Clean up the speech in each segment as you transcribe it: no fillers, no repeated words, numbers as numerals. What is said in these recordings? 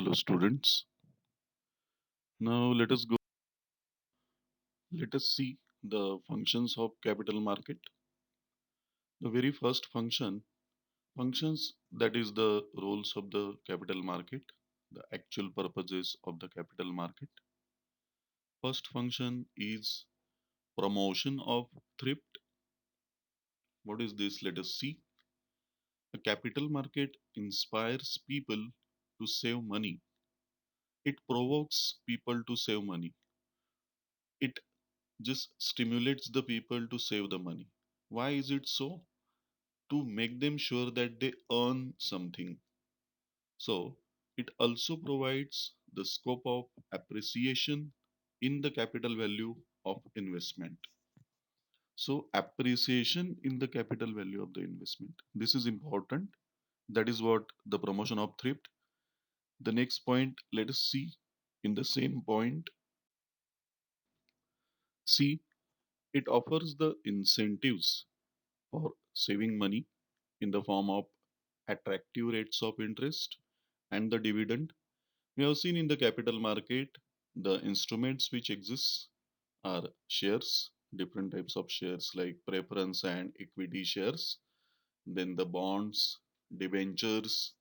Hello, students. Now let us see the functions of capital market. The very first functions that is the roles of the capital market, the actual purposes of the capital market. First function is promotion of thrift. What is this? Let us see. A capital market inspires people to save money. It provokes people to save money. It just stimulates the people to save the money. Why is it so? To make them sure that they earn something. So it also provides the scope of appreciation in the capital value of investment. So appreciation in the capital value of the investment. This is important. That is what the promotion of thrift. The next point, let us see in the same point. See, it offers the incentives for saving money in the form of attractive rates of interest and the dividend. We have seen in the capital market the instruments which exist are shares, different types of shares like preference and equity shares, then the bonds, debentures.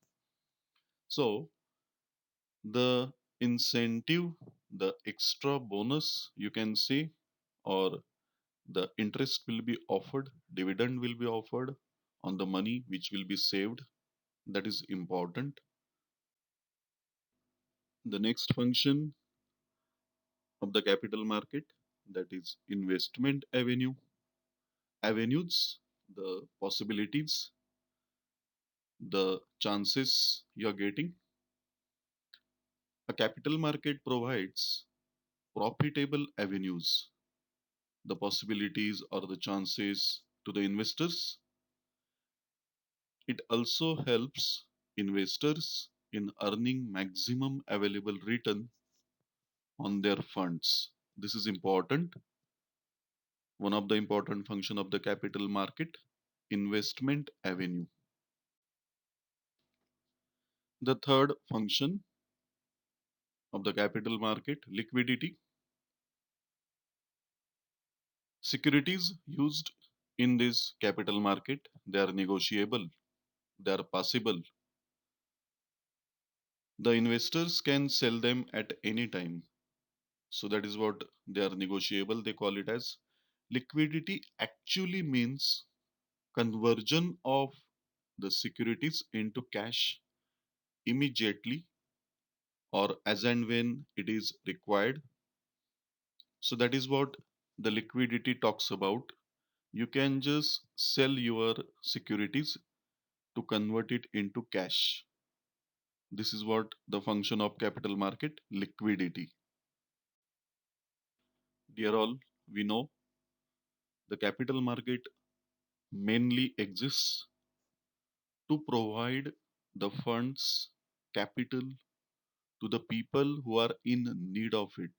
So the incentive, the extra bonus you can say, or the interest will be offered, dividend will be offered on the money which will be saved. That is important. The next function of the capital market, that is investment avenues, the possibilities, the chances you're getting. A capital market provides profitable avenues, the possibilities or the chances to the investors. It also helps investors in earning maximum available return on their funds. This is important. One of the important function of the capital market, investment avenue. The third function of the capital market, liquidity. Securities used in this capital market, they are negotiable, they are passable. The investors can sell them at any time. So that is what they are negotiable. They call it as liquidity actually means conversion of the securities into cash immediately or as and when it is required. So that is what the liquidity talks about. You can just sell your securities to convert it into cash. This is what the function of capital market, liquidity. Dear all, we know the capital market mainly exists to provide the funds, capital to the people who are in need of it.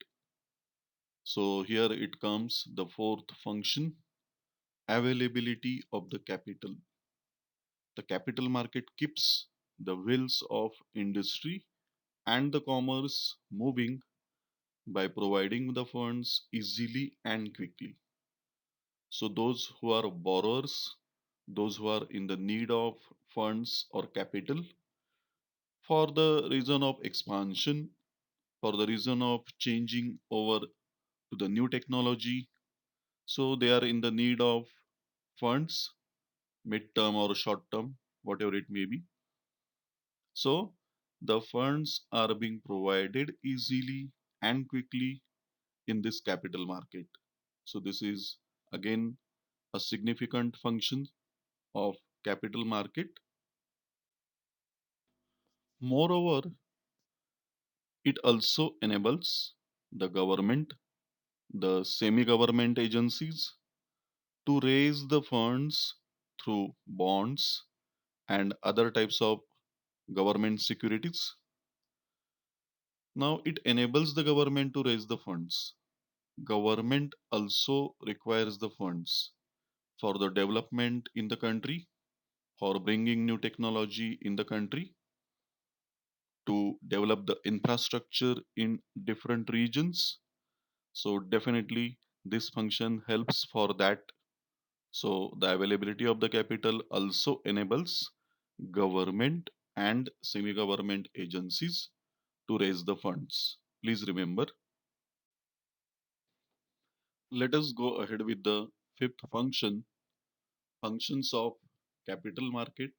So here it comes the fourth function, availability of the capital. The capital market keeps the wheels of industry and the commerce moving by providing the funds easily and quickly. So those who are borrowers, those who are in the need of funds or capital for the reason of expansion, for the reason of changing over to the new technology, so they are in the need of funds, mid-term or short-term, whatever it may be. So the funds are being provided easily and quickly in this capital market. So this is again a significant function of capital market. Moreover, it also enables the government, the semi-government agencies to raise the funds through bonds and other types of government securities. Now it enables the government to raise the funds. Government also requires the funds for the development in the country, for bringing new technology in the country, to develop the infrastructure in different regions. So definitely this function helps for that. So the availability of the capital also enables government and semi-government agencies to raise the funds. Please remember. Let us go ahead with the fifth function, functions of capital market,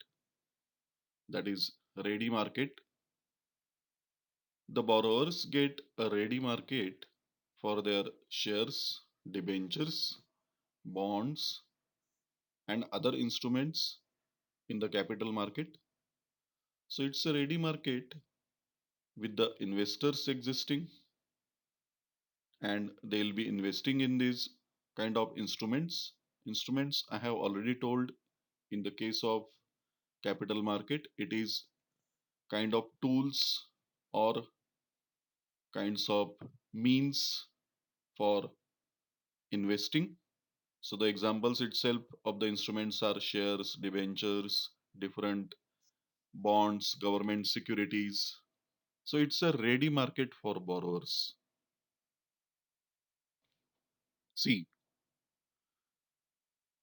that is ready market. The borrowers get a ready market for their shares, debentures, bonds, and other instruments in the capital market. So it's a ready market with the investors existing, and they'll be investing in these kind of instruments. Instruments I have already told, in the case of capital market, it is kind of tools or kinds of means for investing. So the examples itself of the instruments are shares, debentures, different bonds, government securities. So it's a ready market for borrowers. See,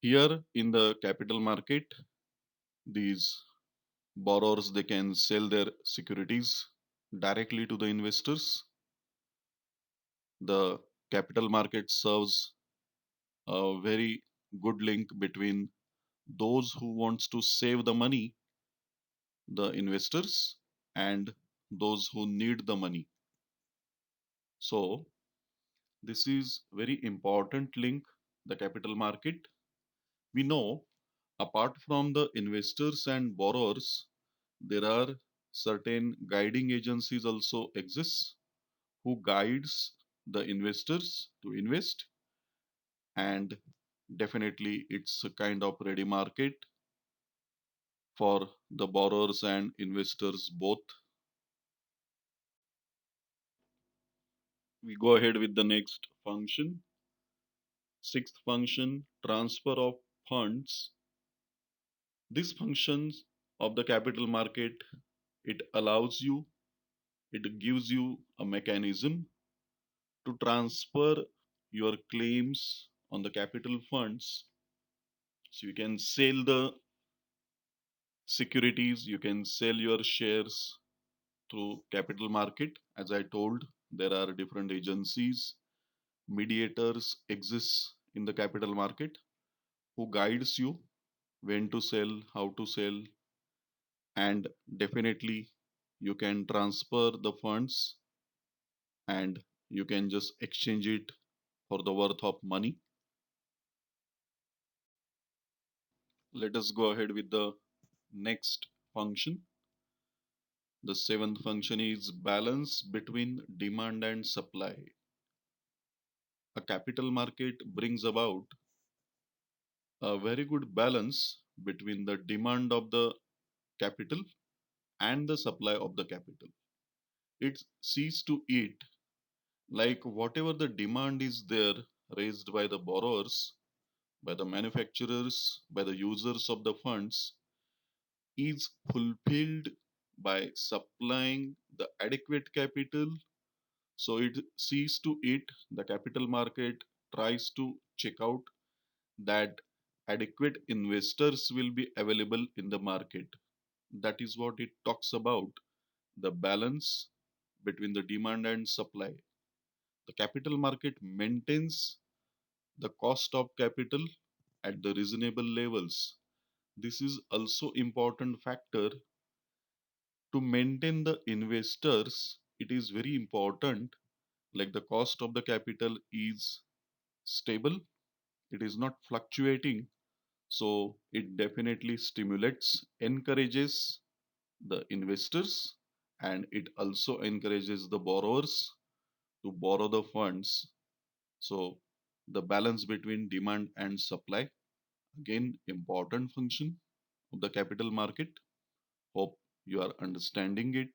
here in the capital market, these borrowers they can sell their securities directly to the investors. The capital market serves a very good link between those who wants to save the money, the investors, and those who need the money. So this is very important link, the capital market. We know apart from the investors and borrowers, there are certain guiding agencies also exist who guides the investors to invest, and definitely it's a kind of ready market for the borrowers and investors both. We go ahead with the next function. Sixth function, transfer of funds. This functions of the capital market, it allows you, it gives you a mechanism to transfer your claims on the capital funds. So you can sell the securities, you can sell your shares through capital market. As I told, there are different agencies, mediators exist in the capital market who guides you when to sell, how to sell, and definitely you can transfer the funds and you can just exchange it for the worth of money. Let us go ahead with the next function. The seventh function is balance between demand and supply. A capital market brings about a very good balance between the demand of the capital and the supply of the capital. It sees to it like whatever the demand is there raised by the borrowers, by the manufacturers, by the users of the funds is fulfilled by supplying the adequate capital. So it sees to it, the capital market tries to check out that adequate investors will be available in the market. That is what it talks about, the balance between the demand and supply. The capital market maintains the cost of capital at the reasonable levels. This is also important factor to maintain the investors. It is very important, like the cost of the capital is stable, it is not fluctuating. So it definitely stimulates, encourages the investors, and it also encourages the borrowers to borrow the funds. So the balance between demand and supply, again, important function of the capital market. Hope you are understanding it.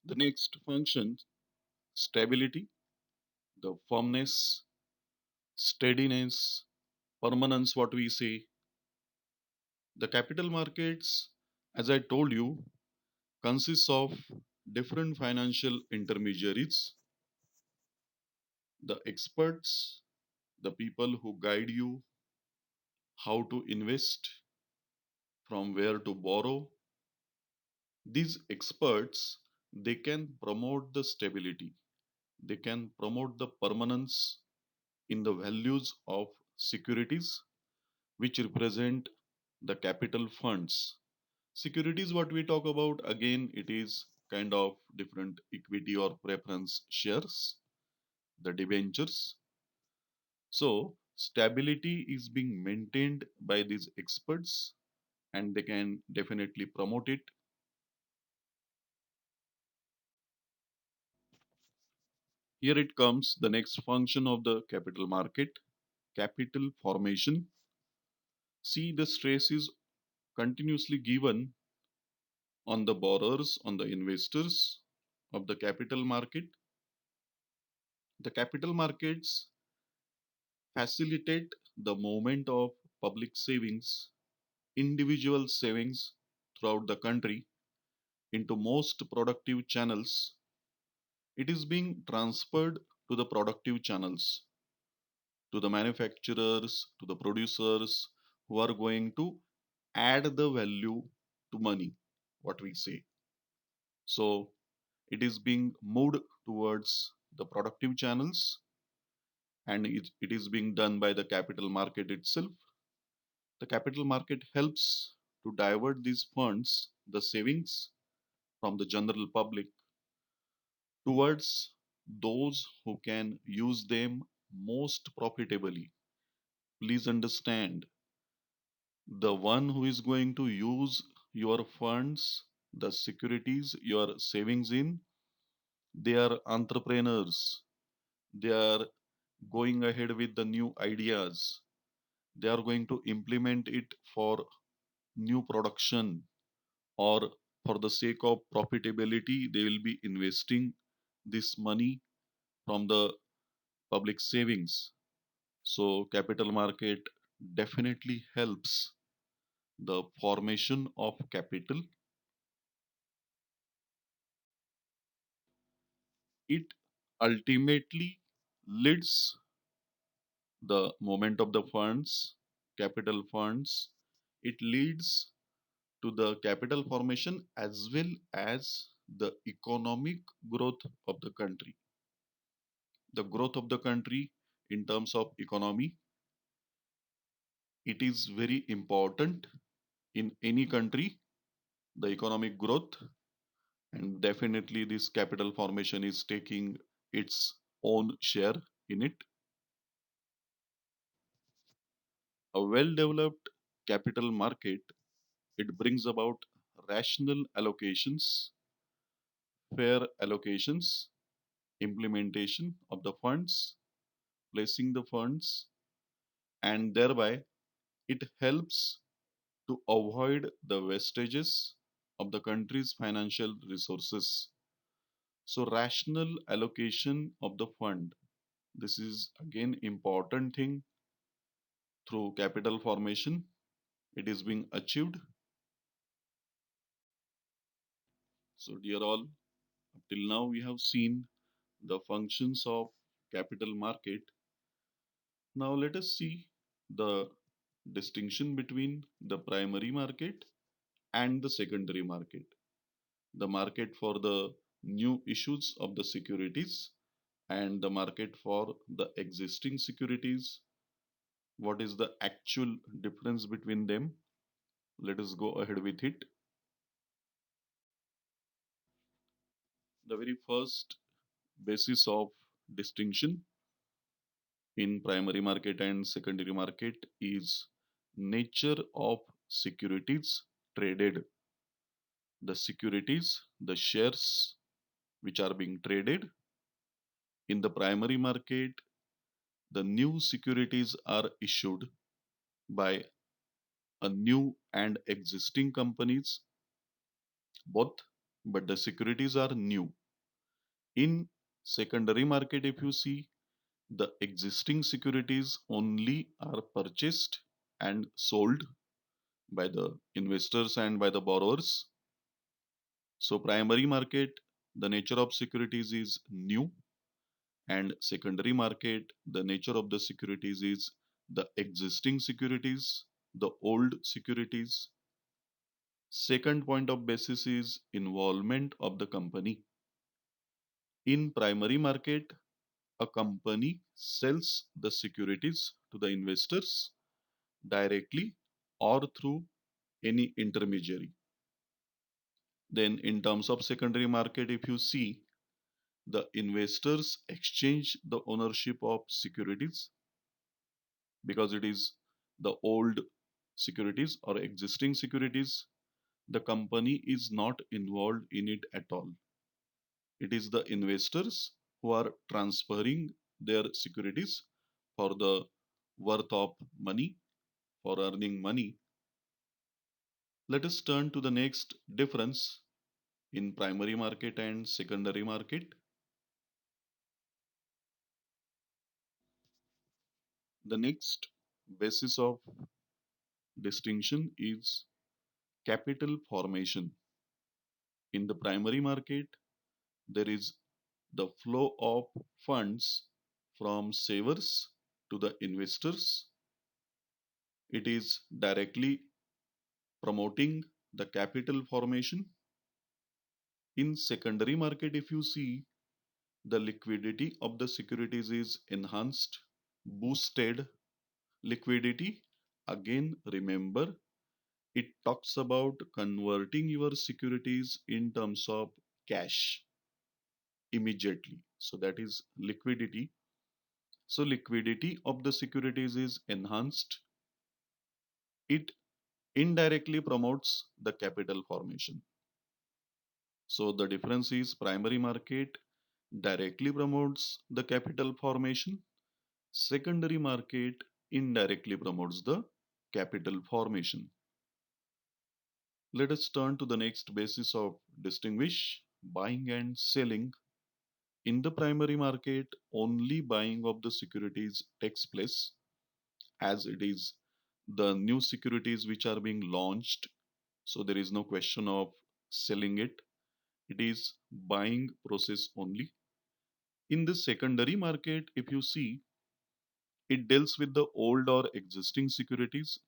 The next function, stability, the firmness, steadiness, permanence, what we say. The capital markets, as I told you, consists of different financial intermediaries, the experts, the people who guide you how to invest, from where to borrow. These experts, they can promote the stability, they can promote the permanence in the values of securities which represent the capital funds. Securities, what we talk about, again, it is kind of different equity or preference shares, the debentures. So, stability is being maintained by these experts and they can definitely promote it. Here it comes the next function of the capital market, capital formation. See, the stress is continuously given on the borrowers, on the investors of the capital market. The capital markets facilitate the movement of public savings, individual savings throughout the country into most productive channels. It is being transferred to the productive channels, to the manufacturers, to the producers who are going to add the value to money, what we say. So it is being moved towards the productive channels and it is being done by the capital market itself. The capital market helps to divert these funds, the savings from the general public towards those who can use them most profitably. Please understand, the one who is going to use your funds, the securities, your savings in, they are entrepreneurs. They are going ahead with the new ideas. They are going to implement it for new production or for the sake of profitability. They will be investing this money from the public savings. So, capital market definitely helps the formation of capital. It ultimately leads the movement of the funds, capital funds. It leads to the capital formation as well as the economic growth of the country. The growth of the country in terms of economy, it is very important in any country, the economic growth, and definitely this capital formation is taking its own share in it. A well developed capital market, it brings about rational allocations, fair allocations, implementation of the funds, placing the funds, and thereby it helps to avoid the wastages of the country's financial resources. So, rational allocation of the fund. This is again important thing through capital formation. It is being achieved. So, dear all, up till now we have seen the functions of capital market. Now let us see the distinction between the primary market and the secondary market. The market for the new issues of the securities and the market for the existing securities. What is the actual difference between them? Let us go ahead with it. The very first basis of distinction in primary market and secondary market is nature of securities traded. The securities, the shares which are being traded in the primary market, the new securities are issued by a new and existing companies both, but the securities are new. In secondary market, if you see, the existing securities only are purchased and sold. by the investors and by the borrowers. So primary market, the nature of securities is new, and secondary market, the nature of the securities is the existing securities, the old securities. Second point of basis is involvement of the company. In primary market, a company sells the securities to the investors directly or through any intermediary. Then in terms of secondary market, if you see, the investors exchange the ownership of securities because it is the old securities or existing securities. The company is not involved in it at all. It is the investors who are transferring their securities for the worth of money, for earning money. Let us turn to the next difference in primary market and secondary market. The next basis of distinction is capital formation. In the primary market, there is the flow of funds from savers to the investors. It is directly promoting the capital formation. In secondary market, if you see, the liquidity of the securities is enhanced, boosted. Liquidity, again, remember, it talks about converting your securities in terms of cash immediately. So that is liquidity. So liquidity of the securities is enhanced. It indirectly promotes the capital formation. So the difference is primary market directly promotes the capital formation. Secondary market indirectly promotes the capital formation. Let us turn to the next basis of distinguish buying and selling. In the primary market, only buying of the securities takes place as it is the new securities which are being launched. So there is no question of selling it. It is buying process only. In the secondary market, if you see, it deals with the old or existing securities.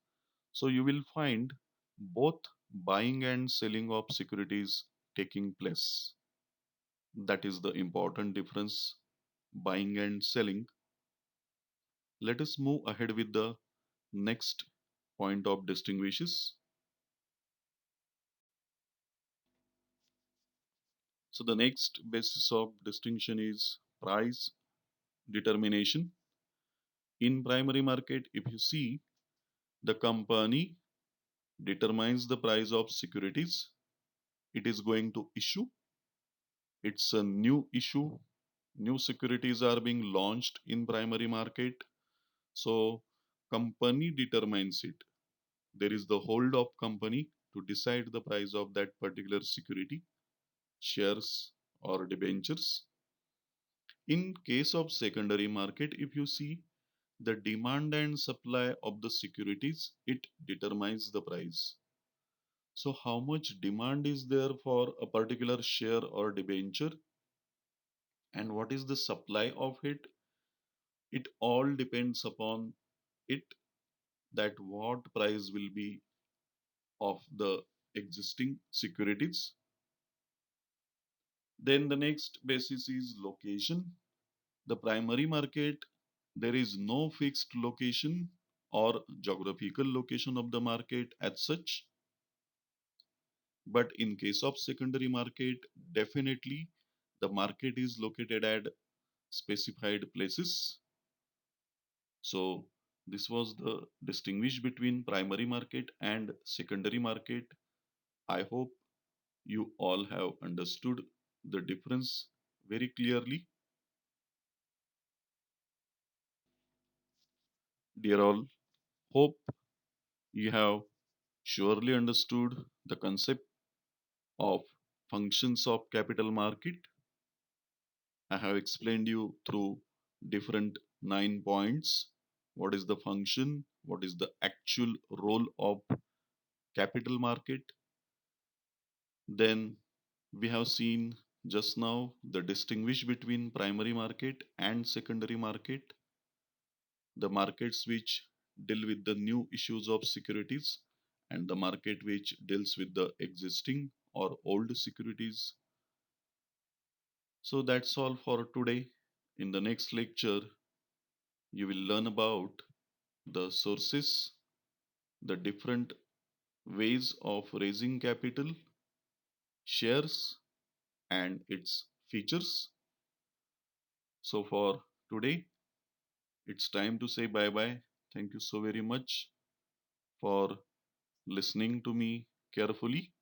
So you will find both buying and selling of securities taking place. That is the important difference, buying and selling. Let us move ahead with the next point of distinguishes. So the next basis of distinction is price determination. In primary market, if you see, the company determines the price of securities it is going to issue. It's a new issue. New securities are being launched in primary market. So company determines it. There is the hold of company to decide the price of that particular security, shares or debentures. In case of secondary market, if you see, the demand and supply of the securities, it determines the price. So how much demand is there for a particular share or debenture and what is the supply of it? It all depends upon it that what price will be of the existing securities. Then the next basis is location. The primary market, there is no fixed location or geographical location of the market as such. But in case of secondary market, definitely the market is located at specified places. So this was the distinguish between primary market and secondary market. I hope you all have understood the difference very clearly. Dear all, hope you have surely understood the concept of functions of capital market. I have explained you through different 9 points. What is the function? What is the actual role of capital market. Then we have seen just now the distinguish between primary market and secondary market, the markets which deal with the new issues of securities and the market which deals with the existing or old securities. So that's all for today. In the next lecture, you will learn about the sources, the different ways of raising capital, shares, and its features. So for today, it's time to say bye bye. Thank you so very much for listening to me carefully.